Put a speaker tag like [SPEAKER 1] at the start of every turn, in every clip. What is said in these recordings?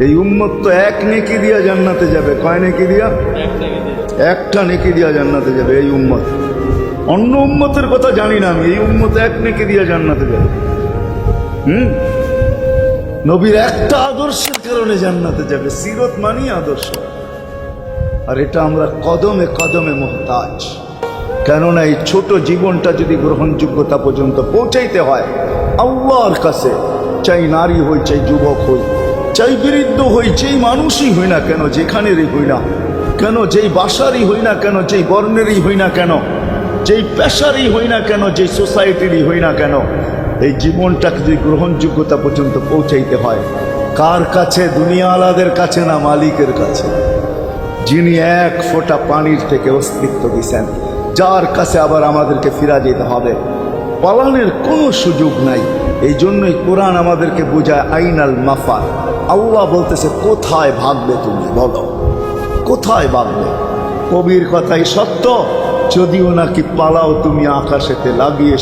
[SPEAKER 1] এই উম্মত তো এক নেকি দিয়া জান্নাতে যাবে। কয় নেকি দিয়া? একটা নেকি দিয়া জান্নাতে যাবে এই উম্মত। অন্য উম্মতের কথা জানি না আমি, এই উম্মত এক নেকি দিয়া জান্নাতে যাবে। নবীর একটা আদর্শের কারণে জান্নাতে যাবে। সিরত মানি আদর্শ। আর এটা আমরা কদমে কদমে মুহতাজ। কেননা এই ছোট জীবনটা যদি গ্রহণযোগ্যতা পর্যন্ত পৌঁছাইতে হয় আল্লাহর কাছে, চাই নারী হই, চাই যুবক হই, চাই বৃদ্ধ হই, যেই মানুষই হই না কেন, যেখানেরই হই না কেন, যেই বাসারই হই না কেন, যেই বর্ণেরই হই না কেন, যেই পেশারই হই না কেন, যেই সোসাইটিরই হই না কেন, এই জীবনটাকে যদি গ্রহণযোগ্যতা পর্যন্ত পৌঁছাইতে হয় কার কাছে? দুনিয়া আলাদের কাছে না, মালিকের কাছে, যিনি এক ফোঁটা পানির থেকে অস্তিত্ব দিয়েছেন, যার কাছে আবার আমাদেরকে ফিরা যেতে হবে। পালানোর কোনো সুযোগ নাই। এই জন্যই কোরআন আমাদেরকে বোঝায় আইনাল মাফার। আল্লাহ বলতেছে কোথায় ভাগবে তুমি, বলো কোথায় ভাগবে? কবির কথাই সত্য, যদিও নাকি পালাও তুমি আকাশেতে লাগিয়ে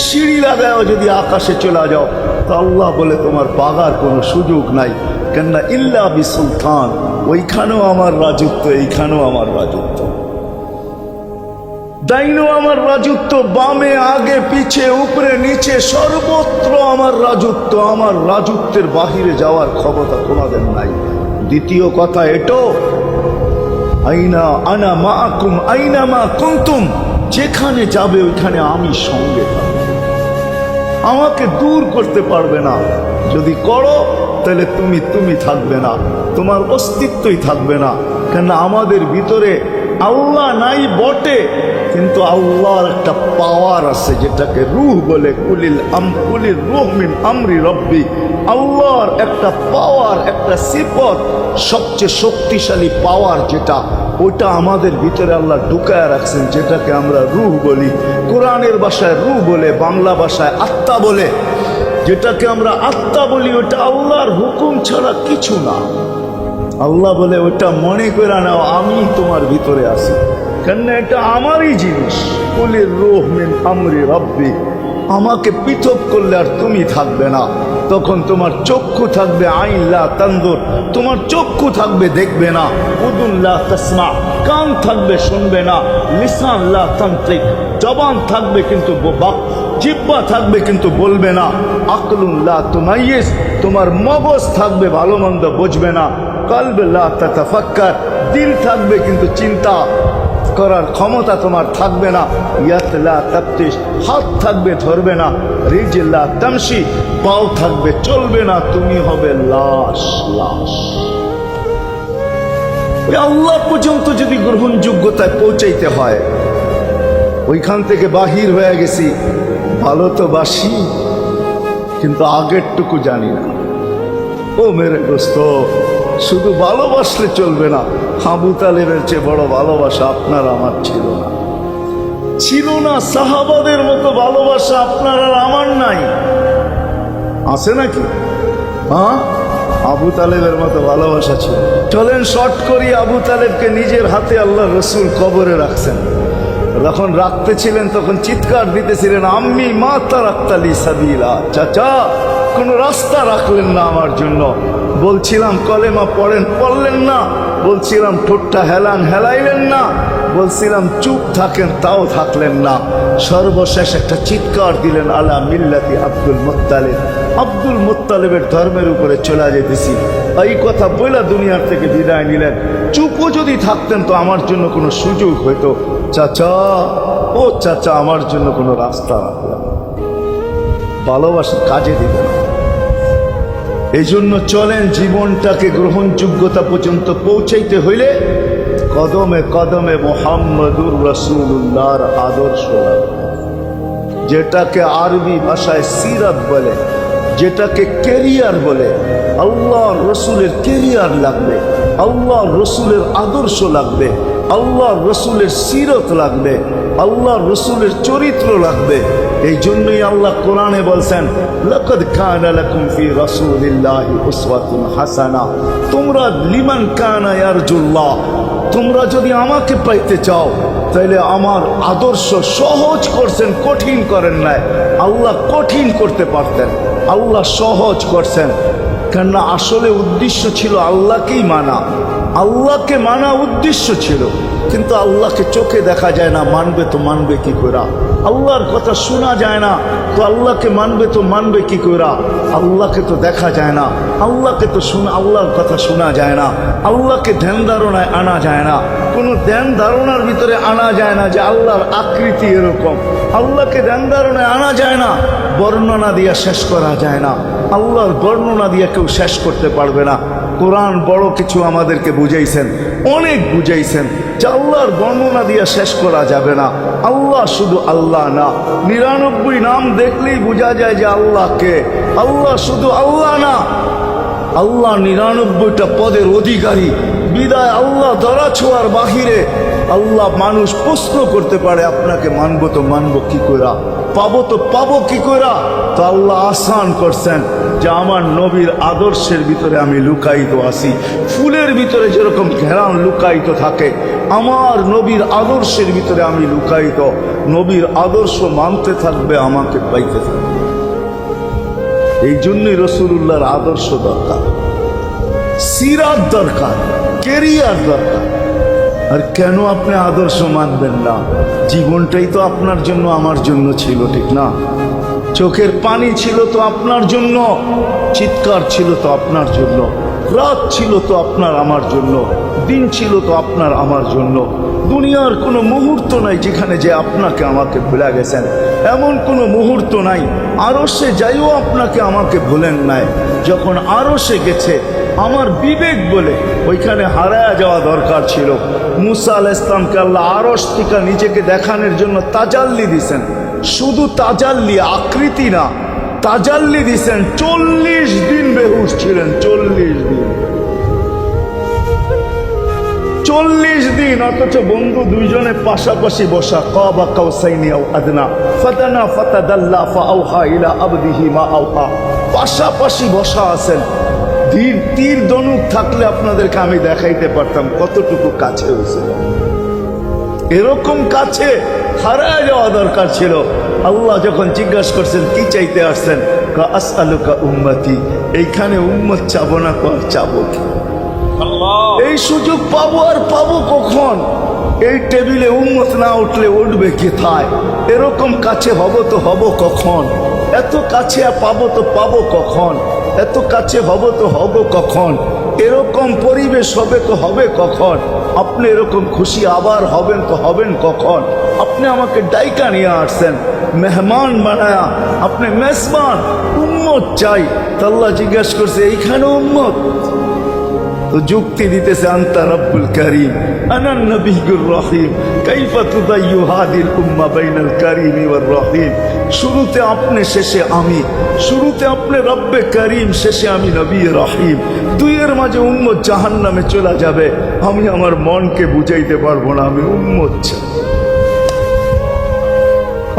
[SPEAKER 1] সিঁড়ি লাগাও, যদি আকাশে চলে যাও তো আল্লাহ বলে তোমার পাগার কোনো সুযোগ নাই। কেননা ইল্লা বি সুলতান, ওইখানেও আমার রাজত্ব, এইখানেও আমার রাজত্ব, ডাইনো আমার রাজত্ব, বামে আগে পিছে উপরে নিচে সর্বত্র আমার রাজত্ব। আমার রাজত্বের বাহিরে যাওয়ার ক্ষমতা তোমাদের নাই। দ্বিতীয় কথা এটো, আইনা আনা মাকুম আইনা মা কুনতুম, যেখানে যাবে ওইখানে আমি সঙ্গে থাকব, আমাকে দূর করতে পারবে না। যদি করো তাহলে তুমি থাকবে না, তোমার অস্তিত্বই থাকবে না। কেন আমাদের ভিতরে আল্লাহ নাই বটে, কিন্তু আল্লাহর একটা পাওয়ার আছে যেটাকে রূহ বলে। কুলির রূহ মিন আমরি রব্বি, আল্লাহর একটা পাওয়ার, একটা সিফত, সবচেয়ে শক্তিশালী পাওয়ার যেটা, ওইটা আমাদের ভিতরে আল্লাহ ঢুকায় রাখছেন, যেটাকে আমরা রূহ বলি। কোরআনের ভাষায় রূহ বলে, বাংলা ভাষায় আত্মা বলে। যেটাকে আমরা আত্মা বলি ওটা আল্লাহর হুকুম ছাড়া কিছু না। আল্লাহ বলে ওটা মনে করে নাও আমি তোমার ভিতরে আছি, কেননা এটা আমারই জিনিস। কুলির রূহ মিন আমরি রব্বি, আমাকে পৃথক করলে আর তুমি থাকবে না। তখন তোমার চক্ষু থাকবে আইন লা তানজুর, তোমার চক্ষু থাকবে দেখবে না। উদুন লা তাসমা, কান থাকবে শুনবে না। লিসান লা তানতিক, জবান থাকবে কিন্তু জিহ্বা থাকবে কিন্তু বলবে না। আকলুন লা তুমাইয়িজ, তোমার মগজ থাকবে ভালো মন্দ বুঝবে না। কলব লা তাতাফাক্কার, দিল থাকবে কিন্তু চিন্তা করার ক্ষমতা তোমার থাকবে না। ইয়াত লা তাফতিশ, হাত থাকবে ধরবে না। রিজল লা তামশি, পাও থাকবে চলবে না। তুমি হবে লাশ। আল্লাহ পর্যন্ত যদি গ্রহণযোগ্যতায় পৌঁছাইতে হয়, ওইখান থেকে বাহির হয়ে গেছি, ভালো তো বাসি কিন্তু আগেরটুকু জানি না। ও মেরে দোস্ত, শুধু ভালোবাসলে চলবে না। আবু তালেবের চেয়ে বড় ভালোবাসা আপনার আমার ছিল না। সাহাবাদের মতো ভালোবাসা আপনার আর আমার নাই। আছে নাকি? হ্যাঁ, আবু তালেবের মতো ভালোবাসা ছিল। চলেন শর্ট করি, আবু তালেবকে নিজের হাতে আল্লাহ রসুল কবরে রাখছেন। যখন রাখতেছিলেন তখন চিৎকার দিতেছিলেন, আম্মি মা তারাক্তালি সাবিলা, চাচা কোনো রাস্তা রাখলেন না আমার জন্য। বলছিলাম কলেমা পড়লেন না। বলছিলাম ঠোঁটটা হেলাইলেন না। বলছিলাম চুপ থাকেন, তাও থাকলেন না। সর্বশেষ একটা চিৎকার দিলেন, আলা মিল্লাতি আব্দুল মুত্তালিব, আব্দুল মুত্তালিবের ধর্মের উপরে চলে যেতেছি। এই কথা বলে দুনিয়ার থেকে বিদায় নিলেন। চুপও যদি থাকতেন তো আমার জন্য কোনো সুযোগ হইতো। চাচা, ও চাচা, আমার জন্য কোনো রাস্তা রাখলেন, ভালোবাসা কাজে দিবেন। এই জন্য চলেন, জীবনটাকে গ্রহণযোগ্যতা পর্যন্ত পৌঁছাইতে হইলে কদমে কদমে মুহাম্মদুর রাসূলুল্লাহর আদর্শ, যেটাকে আরবি ভাষায় সিরাত বলে, যেটাকে কেরিয়ার বলে। আল্লাহর রসুলের কেরিয়ার লাগবে, আল্লাহর রসুলের আদর্শ লাগবে, আল্লাহর রসুলের সিরত লাগবে, আল্লাহর রসুলের চরিত্র লাগবে। এই জন্যই আল্লাহ কোরআনে বলছেন, লাকাদ কানা লাকুম ফি রাসূলিল্লাহি উসওয়াতুন হাসানাহ, তোমরা লিমান কানা ইয়ারজুল্লাহ, তোমরা যদি আমাকে পাইতে চাও তাহলে আমার আদর্শ সহজ করছেন, কঠিন করেন নাই। আল্লাহ কঠিন করতে পারতেন, আল্লাহ সহজ করছেন। কেননা আসলে উদ্দেশ্য ছিল আল্লাহকেই মানা, আল্লাহকে মানা উদ্দেশ্য ছিল। কিন্তু আল্লাহকে চোখে দেখা যায় না, মানবে তো মানবে কি করে? আল্লাহর কথা শোনা যায় না, তো আল্লাহকে মানবে তো মানবে কি করে? আল্লাহকে তো দেখা যায় না, আল্লাহকে তো আল্লাহর কথা শোনা যায় না, আল্লাহকে ধ্যান ধারণায় আনা যায় না, কোনো ধ্যান ধারণার ভিতরে আনা যায় না যে আল্লাহর আকৃতি এরকম। আল্লাহকে ধ্যান ধারণায় আনা যায় না, বর্ণনা দিয়া শেষ করা যায় না। আল্লাহর বর্ণনা দিয়ে কেউ শেষ করতে পারবে না। কোরআন বড় কিছু আমাদেরকে বুঝাইছেন, অনেক বুঝাইছেন যে আল্লাহর বর্ণনা দিয়ে শেষ করা যাবে না। আল্লাহ শুধু আল্লাহ না, 99 নাম দেখলেই বোঝা যায় যে আল্লাহকে। আল্লাহ শুধু আল্লাহ না, আল্লাহ 99টা পদের অধিকারী। বিদায় আল্লাহ ধরা ছোঁয়ার বাহিরে আল্লাহ মানুষ প্রশ্ন করতে পারে, আপনাকে মানবো তো মানবো কি কইরা, পাবো তো পাবো কি কইরা? তো আল্লাহ আসান করছেন যে আমার নবীর আদর্শের ভিতরে আমি লুকায়িত আছি। ফুলের ভিতরে যেরকম ঘেরান লুকায়িত থাকে, আমার নবীর আদর্শের ভিতরে আমি লুকায়িত। নবীর আদর্শ মানতে থাকবে, আমাকে পাইতে থাকবে। এই জন্যই রসুল্লাহর আদর্শ দরকার, সিরাত দরকার, কেরিয়ার দরকার। আর কেন আপনি আদর্শ মানবেন না? জীবনটাই তো আপনার জন্য আমার জন্য ছিল, ঠিক না? চোখের পানি ছিল তো আপনার জন্য, চিৎকার ছিল তো আপনার জন্য, রাত ছিল তো আপনার আমার জন্য, দিন ছিল তো আপনার আমার জন্য। দুনিয়ার কোনো মুহূর্ত নাই যেখানে যে আপনাকে আমাকে ভুলে গেছেন, এমন কোনো মুহূর্ত নাই। আরশে যাইও আপনাকে আমাকে ভুলেন নাই। যখন আরশে গেছে আমার বিবেক বলে ওইখানে হারায়া যাওয়া দরকার ছিল। মুসা আলাইহিস সালামকে আল্লাহ আরশ থেকে নিজেকে দেখানোর জন্য তাজাল্লি দিছেন। শুধু তাজাল্লি, আকৃতি না, তাজাল্লি দিছেন। 40 দিন বেহুশ ছিলেন, 40 দিন, 40 দিন। অথচ বন্ধু দুইজনে পাশাপাশি বসা, কাবা কাউসাইনি আও আদনা ফাতানা ফাতাদাল্লা ফাআওহা ইলা আবদিহি মা আওহা, পাশাপাশি বসা আছেন। তীর ধনুক থাকলে আপনাদেরকে আমি দেখাইতে পারতাম কতটুকু কাছে হয়েছিল। এরকম কাছে হারায় যাওয়া দরকার ছিল। আল্লাহ যখন জিজ্ঞাসা করছেন কি চাইতে আসছেন, আসআলুকা উম্মতি, এইখানে উম্মত চাবো না, চাবো কি? এই সুযোগ পাবো আর পাবো কখন? এই টেবিলে উম্মত না উঠলে উঠবে কোথায়? এরকম কাছে হব তো হব কখন? এত কাছে পাবো তো পাবো কখন? এত কাছে হব তো হব কখন? এরকম পরিবেশ হবে তো হবে কখন? আপনি এরকম খুশি আবার হবেন তো হবেন কখন? আপনি আমাকে ডাইকা নিয়ে আসছেন, মেহমান বানায়া, আপনি মেজবান, উম্মত চাই। তা আল্লাহ জিজ্ঞাসা করছে এইখানে উম্মত? তো যুক্তি দিতেছে আনতা রব্বুল কারীম আনান নবিয়্যুর রহিম কাইফা তুদাইয়ু হাদিল উম্মাহ বাইনাল কারীম ওয়ার রহিম। শুরুতে আপনি, শেষে আমি। শুরুতে আপনি রব্বে কারীম, শেষে আমি নবী রহিম। দুইয়ের মাঝে উম্মত জাহান্নামে চলে যাবে। আমি আমার মনকে বুঝাইতে পারবো না, আমি উম্মত চাই।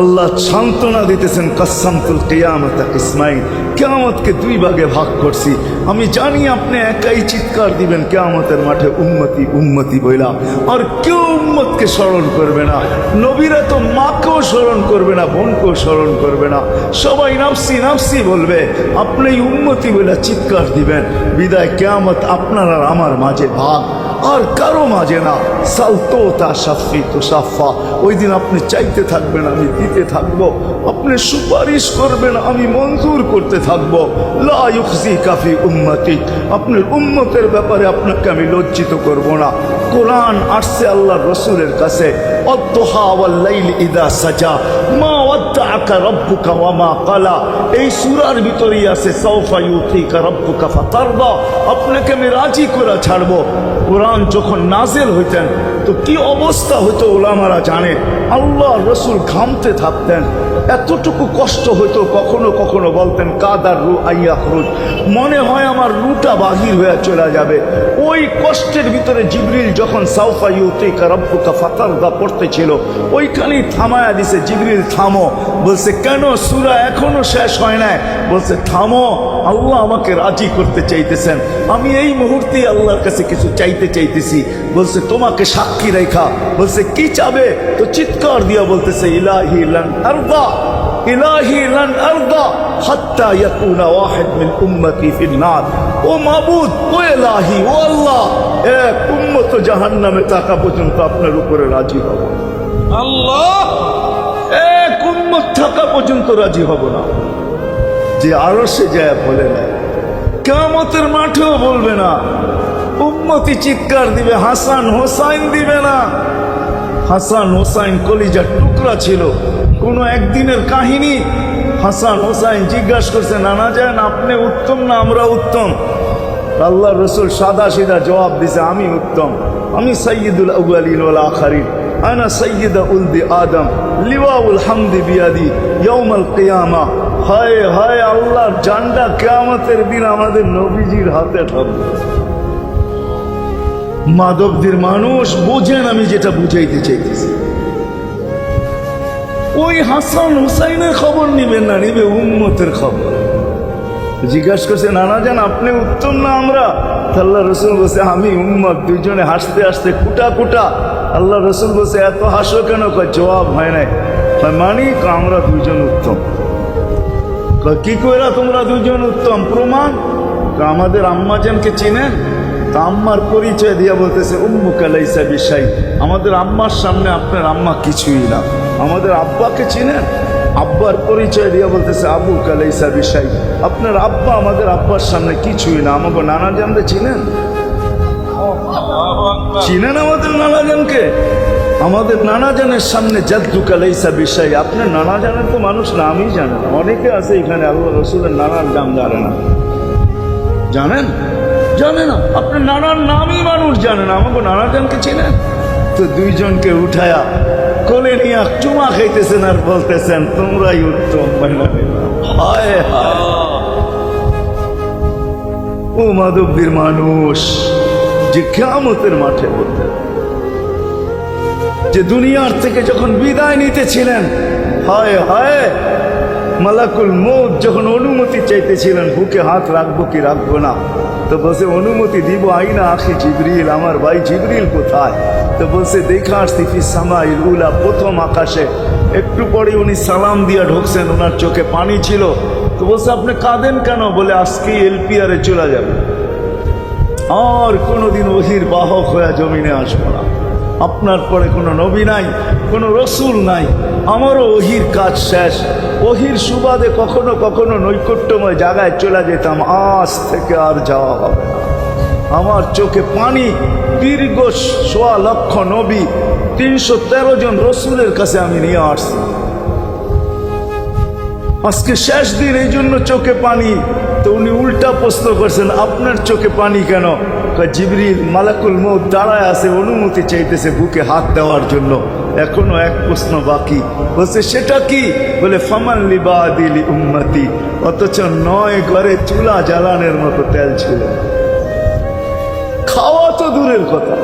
[SPEAKER 1] আল্লাহ সান্ত্বনা দিতেছেন, কাসসামতুল কিয়ামাতা কিসমাইন, কিয়ামতকে 2 ভাগে ভাগ করছি। আমি জানি আপনি একাই চিৎকার দিবেন কিয়ামতের মাঠে উম্মতি উম্মতি বইলা, আর কেউ উম্মতকে স্মরণ করবে না। নবীরা তো মাকেও স্মরণ করবে না, বোনকেও স্মরণ করবে না, সবাই নাফসি নাফসি বলবে। আপনি উম্মতি বইলা চিৎকার দিবেন। বিদায় কিয়ামত আপনার আর আমার মাঝে ভাগ, আর কারো মাঝে না। সালতো তা সাফি তো সাফা, ওই দিন আপনি চাইতে থাকবেন, আমি দিতে থাকবো। আপনি সুপারিশ করবেন, আমি মঞ্জুর করতে থাকবো। লা ইউখজিকা ফি উম্মতি, আপনার উম্মতের ব্যাপারে আপনাকে আমি লজ্জিত করব না। কোরআন আসছে আল্লাহর রাসূলের কাছে, আদ-দুহা ওয়াল লাইল ইযা সাজা মা ওয়াদ্দাআকা রাব্বুকা ওয়া মা ক্বালা। এই সূরার ভিতরেই আছে সাওফা ইউতিকা রাব্বুকা ফাতারদা, আপনাকে আমি রাজি করে ছাড়বো। কোরআন যখন নাজিল হইতেন তো কি অবস্থা হইতো উলামারা জানে। আল্লাহ রসুল ঘামতে থাকতেন, এতটুকু কষ্ট হইতো। কখনো কখনো বলতেন কাদার রু আইয়া খরুজ, মনে হয় আমার রুটা বাহির হয়ে চলে যাবে। ওই কষ্টের ভিতরে জিবরিল যখন সাওফা ইউতিকা রাব্বুকা ফাতারদা পড়তেছিল, ওইখানেই থামায়া দিছে, জিবরিল থামো। বলছে কেন? সূরা এখনো শেষ হয় নাই। বলছে থামো, আল্লাহ আমাকে রাজি করতে চাইতেছেন, আমি এই মুহূর্তে আল্লাহর কাছে কিছু চাইতে চাইতেছি। বলছে তোমাকে সাক্ষী রেখা। বলছে কি চাবে? তো চিৎকার দিয়া বলতেছে ইলাহি লান আরদা, ইলাহি লান আরদা হাত্তা ইয়াকুনা ওয়াহিদ মিন উম্মতি ফিন নার। ও মাবুদ, ও ইলাহি, ও আল্লাহ, এক উম্মত জাহান্নামে থাকা পর্যন্ত আপনার উপরে রাজি হব না।
[SPEAKER 2] আল্লাহ,
[SPEAKER 1] এক উম্মত থাকা পর্যন্ত রাজি হব না। যে আরশে যায় বলে না, কিয়ামতের মাঠেও বলবে না। উম্মতি চিৎকার দিবে, হাসান হোসাইন দিবে না। হাসান হোসাইন কলিজার টুকরা ছিল, কোনো একদিনের কাহিনী। হাসান হোসাইন জিজ্ঞাসা করছে, নানা যান আপনি উত্তম না আমরা উত্তম? আল্লাহ রসুল সাদা সিধা জবাব দিছে, আমি উত্তম, আমি সাইয়্যিদুল আউয়ালিন ওয়াল আখিরিন, আনা সাইয়্যিদু উলদি আদম, লিওয়াউল হামদি বিয়াদি ইয়াউমাল কিয়ামা। হায় হায়, আল্লাহর জান্ডা কিয়ামতের দিন আমাদের নবীজির হাতে থাকবে। মাধবদের মানুষ বোঝেন আমি যেটা বুঝাইতে চাইতেছি। ওই হাসান হুসাইনের খবর নিবেন না, নিবে উম্মতের খবর। জিজ্ঞাসা করছে, নানা যান আপনি উত্তম না আমরা? আল্লাহ রসুল বলছে, আমি উম্মত। দুইজনে হাসতে হাসতে কুটা কুটা। আল্লাহ রসুল বলছে, এত হাসো কেন? জবাব হয় নাই। মানি আমরা দুইজন উত্তম। কি কইরা তোমরা দুইজন উত্তম? প্রমাণ। আমাদের আম্মাজানকে চিনেন? তা আম্মার পরিচয় দিয়া বলতেছে, উম্মুকা লাইসা বিশাই। আমাদের আম্মার সামনে আপনার আম্মা কিছুই না। আমাদের আব্বাকে চিনেন? আব্বার পরিচয় দিয়া বলতেছে, আবুকা লাইসা বিশাই। আপনার আব্বা আমাদের আব্বার সামনে কিছুই না। আমাকে নানা জানতে চিনেন? চিনেন আমাদের নানা জানকে? আমাদের নানা জানের সামনে জাদ্দুকা লাইসা বিশাই। আপনার নানা জানের তো মানুষ নামই জানে না। অনেকে আছে এখানে আল্লাহ রসুলের নানার নাম জানে না। জানেন? জানে না। আপনার নানার নামই মানুষ জানে না। আমাকে নানা জানকে চিনেন? তো দুইজনকে উঠায়া কোলে নিয়ে চুমা খাইতেছেন আর বলতেছেন, তোমরাই উত্তম। হায় হায়, ও মাধবদীর মানুষ যে কিয়ামতের মাঠে বলতেন, যে দুনিয়ার থেকে যখন বিদায় নিতেছিলেন, হায় হায়, মালাকুল মউত যখন অনুমতি চাইতেছিলেন, বুকে হাত রাখবো কি রাখবো না, তো বলছে অনুমতি দিব। আইনা আখি জিবরিল, আমার ভাই জিবরিল কোথায়? তো বলছে, দেখা আসছি ফি সামাইল উলা, প্রথম আকাশে। একটু পরে উনি সালাম দিয়া ঢুকছেন, ওনার চোখে পানি ছিল। তো বলছে, আপনি কাঁদেন কেন? বলে, আজকে এলপিআরে চলে যাবে, আর কোনোদিন ওহির বাহক হয়ে জমিনে আসবো না। আপনার পরে কোনো নবী নাই, কোনো রসুল নাই, আমারও ওহির কাজ শেষ। ওহির সুবাদে কখনো কখনো নৈকট্যময় জায়গায় চলে যেতাম, আজ থেকে আর যাওয়া হবে না। আমার চোখে পানি। দীর্ঘ ১.৫ লক্ষ নবী, ৩১৩ জন রসুলের কাছে আমি নিয়ে আসছি। আজকে শেষ দিন, এই জন্য চোখে পানি। তো উনি উল্টা প্রশ্ন করছেন, আপনার চোখে পানি কেন? জিবরিল মালাকুল মউত দাঁড়ায় আছে, অনুমতি চাইতেছে বুকে হাত দেওয়ার জন্য। এখনো এক প্রশ্ন বাকি। বলছে, সেটা কি? বলে, ফামান লিবাদিলি উম্মতি। অথচ ৯ ঘরে চুলা জ্বালানোর মতো তেল ছিল। খাওয়া তো দূরের কথা,